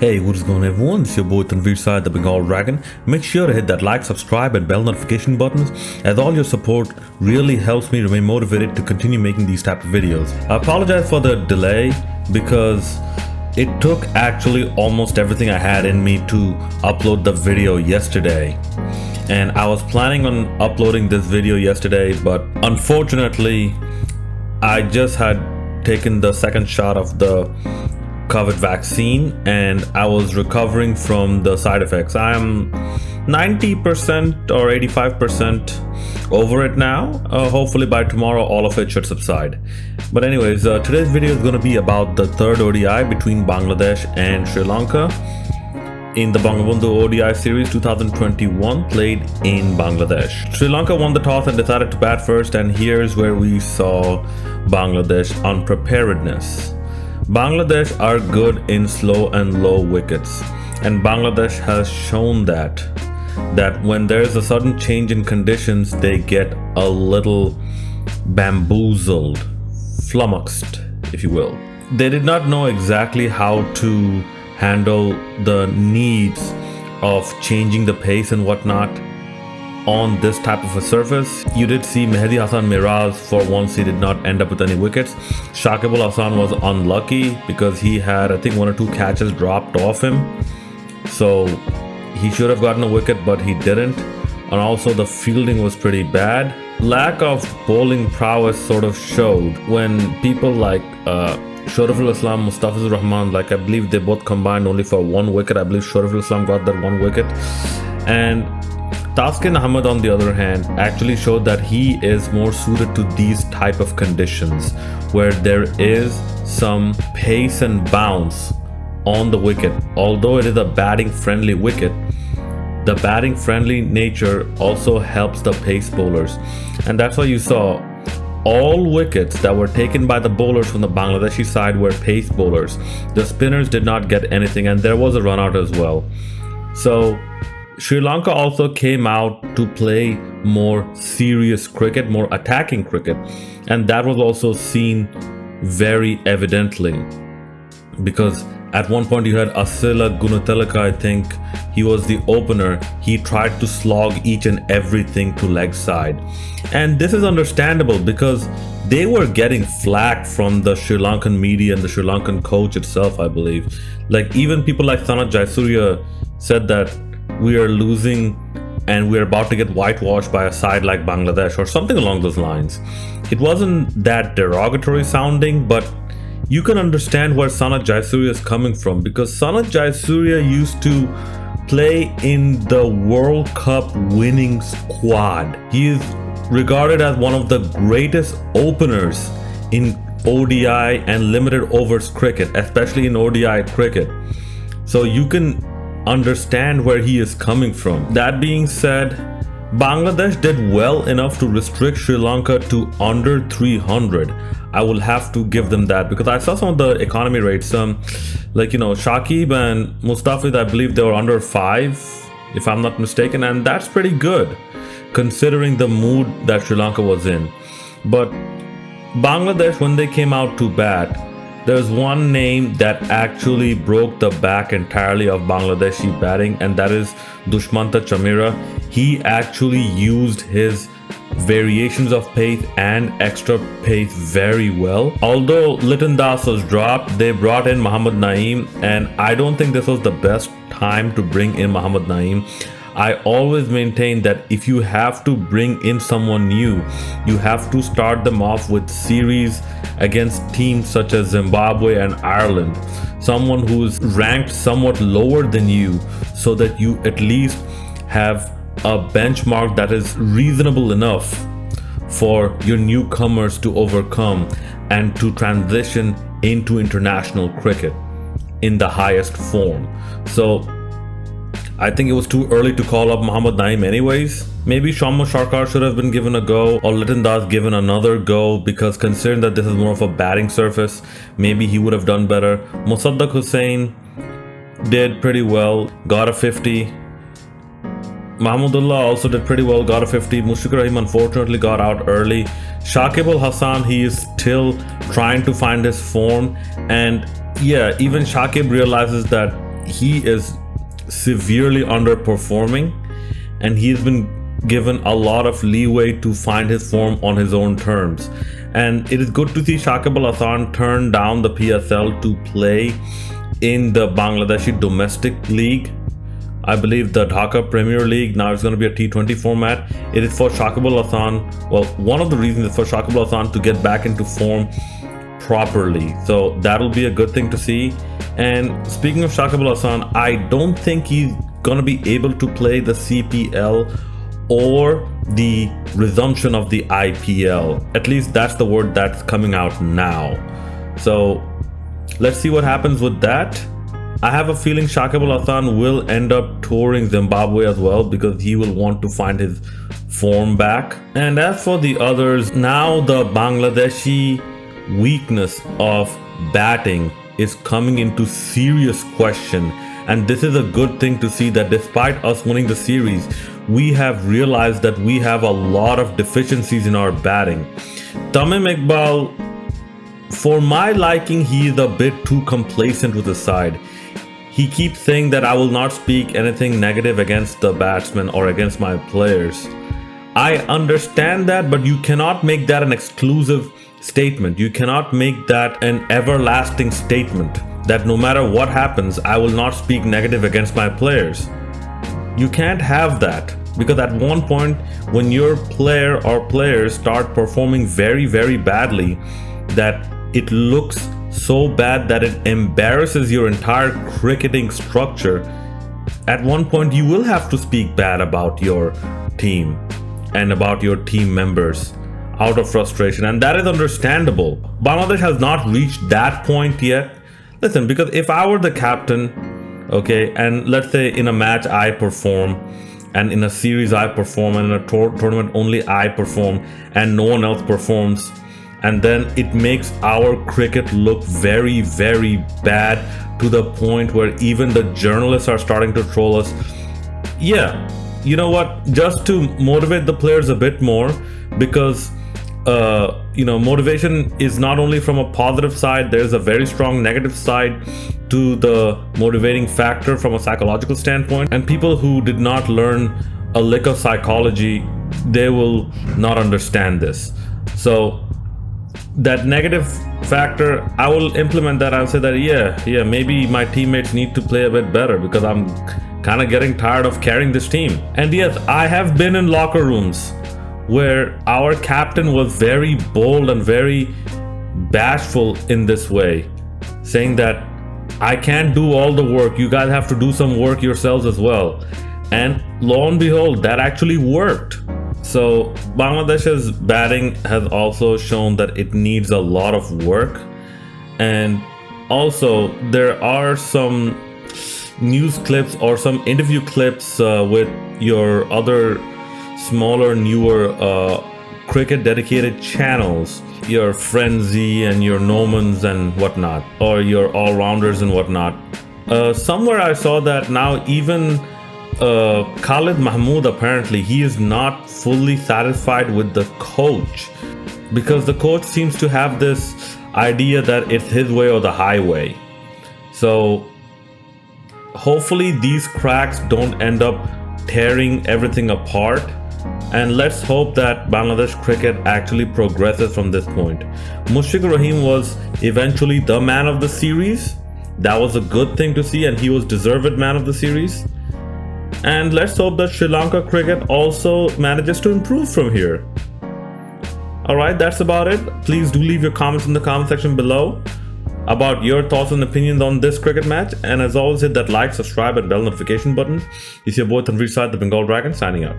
Hey, what is going on everyone? It's your boy Tanveer Syed, the Bengal Dragon. Make sure to hit that like, subscribe and bell notification buttons, as all your support really helps me remain motivated to continue making these type of videos. I apologize for the delay because it took actually almost everything I had in me to upload the video yesterday. And I was planning on uploading this video yesterday, but unfortunately, I just had taken the second shot of the COVID vaccine and I was recovering from the side effects. I am 90% or 85% over it now. Hopefully by tomorrow all of it should subside. But anyways, today's video is going to be about the third ODI between Bangladesh and Sri Lanka in the Bangabandhu ODI series 2021 played in Bangladesh. Sri Lanka won the toss and decided to bat first, and here's where we saw Bangladesh unpreparedness. Bangladesh are good in slow and low wickets, and Bangladesh has shown that when there's a sudden change in conditions, they get a little bamboozled, flummoxed, if you will. They did not know exactly how to handle the needs of changing the pace and whatnot on this type of a surface. You did see Mehidy Hasan Miraz for once he did not end up with any wickets. Shakib Al Hasan was unlucky because he had I think one or two catches dropped off him, so he should have gotten a wicket but he didn't. And also the fielding was pretty bad. Lack of bowling prowess sort of showed when people like Shoriful Islam, Mustafizur Rahman, like I believe they both combined only for one wicket. I believe Shoriful Islam got that one wicket, and Taskin Ahmed on the other hand actually showed that he is more suited to these type of conditions where there is some pace and bounce on the wicket. Although it is a batting friendly wicket, the batting friendly nature also helps the pace bowlers, and that's why you saw all wickets that were taken by the bowlers from the Bangladeshi side were pace bowlers. The spinners did not get anything, and there was a run out as well. So Sri Lanka also came out to play more serious cricket, more attacking cricket, and that was also seen very evidently because at one point you had Asila Gunatilaka, I think he was the opener. He tried to slog each and everything to leg side, and this is understandable because they were getting flack from the Sri Lankan media and the Sri Lankan coach itself, I believe. Like even people like Sanath Jayasuriya said that we are losing and we're about to get whitewashed by a side like Bangladesh or something along those lines. It wasn't that derogatory sounding, but you can understand where Sanath Jayasuriya is coming from, because Sanath Jayasuriya used to play in the World Cup winning squad. He is regarded as one of the greatest openers in ODI and limited overs cricket, especially in ODI cricket. So you can understand where he is coming from. That being said, Bangladesh did well enough to restrict Sri Lanka to under 300. I will have to give them that because I saw some of the economy rates, like Shakib and Mustafiz, I believe they were under 5 if I'm not mistaken, and that's pretty good considering the mood that Sri Lanka was in. But Bangladesh, when they came out to bat, there's one name that actually broke the back entirely of Bangladeshi batting, and that is Dushmantha Chameera. He actually used his variations of pace and extra pace very well. Although Liton Das was dropped, they brought in Mohammad Naeem, and I don't think this was the best time to bring in Mohammad Naeem. I always maintain that if you have to bring in someone new, you have to start them off with series against teams such as Zimbabwe and Ireland, someone who's ranked somewhat lower than you, so that you at least have a benchmark that is reasonable enough for your newcomers to overcome and to transition into international cricket in the highest form. So I think it was too early to call up Mohammad Naeem anyways. Maybe Shamma Sharkar should have been given a go, or Liton Das given another go, because considering that this is more of a batting surface, maybe he would have done better. Mosaddaq Hussain did pretty well, got a 50. Mahmudullah also did pretty well, got a 50. Mushfiqur Rahim unfortunately got out early. Shakib Al Hasan, he is still trying to find his form, and yeah, even Shakib realizes that he is severely underperforming, and he's been given a lot of leeway to find his form on his own terms. And it is good to see Shakib Al Hasan turn down the PSL to play in the Bangladeshi domestic league. I believe the Dhaka Premier League now is going to be a T20 format. It is for Shakib Al Hasan. Well, one of the reasons is for Shakib Al Hasan to get back into form properly. So that'll be a good thing to see. And speaking of Shakib Al Hasan, I don't think he's going to be able to play the CPL or the resumption of the IPL. At least that's the word that's coming out now. So let's see what happens with that. I have a feeling Shakib Al Hasan will end up touring Zimbabwe as well, because he will want to find his form back. And as for the others, now the Bangladeshi weakness of batting is coming into serious question. And this is a good thing to see, that despite us winning the series, we have realized that we have a lot of deficiencies in our batting. Tamim Iqbal, for my liking, he is a bit too complacent with his side. He keeps saying that I will not speak anything negative against the batsmen or against my players. I understand that, but you cannot make that an exclusive statement. You cannot make that an everlasting statement, that no matter what happens, I will not speak negative against my players. You can't have that, because at one point when your player or players start performing very, very badly, that it looks so bad that it embarrasses your entire cricketing structure, at one point you will have to speak bad about your team and about your team members out of frustration, and that is understandable. Bangladesh has not reached that point yet. Listen, because if I were the captain, okay, and let's say in a match I perform, and in a series I perform, and in a tournament only I perform, and no one else performs, and then it makes our cricket look very, very bad to the point where even the journalists are starting to troll us. Yeah, you know what? Just to motivate the players a bit more, because motivation is not only from a positive side, there's a very strong negative side to the motivating factor from a psychological standpoint. And people who did not learn a lick of psychology, they will not understand this. So that negative factor, I will implement that. I'll say that yeah, maybe my teammates need to play a bit better, because I'm kind of getting tired of carrying this team. And yes, I have been in locker rooms where our captain was very bold and very bashful in this way, saying that I can't do all the work, you guys have to do some work yourselves as well. And lo and behold, that actually worked. So Bangladesh's batting has also shown that it needs a lot of work. And also there are some news clips or some interview clips with your other smaller, newer cricket dedicated channels, your Frenzy and your Nomans and whatnot, or your all-rounders and whatnot. Somewhere I saw that now even Khalid Mahmood, apparently he is not fully satisfied with the coach, because the coach seems to have this idea that it's his way or the highway. So hopefully these cracks don't end up tearing everything apart, and let's hope that Bangladesh cricket actually progresses from this point. Mushfiqur Rahim was eventually the man of the series. That was a good thing to see, and he was deserved man of the series. And let's hope that Sri Lanka cricket also manages to improve from here. Alright, that's about it. Please do leave your comments in the comment section below about your thoughts and opinions on this cricket match. And as always, hit that like, subscribe and bell notification button. It's your boy Tanveer Syed, the Bengal Dragon, signing out.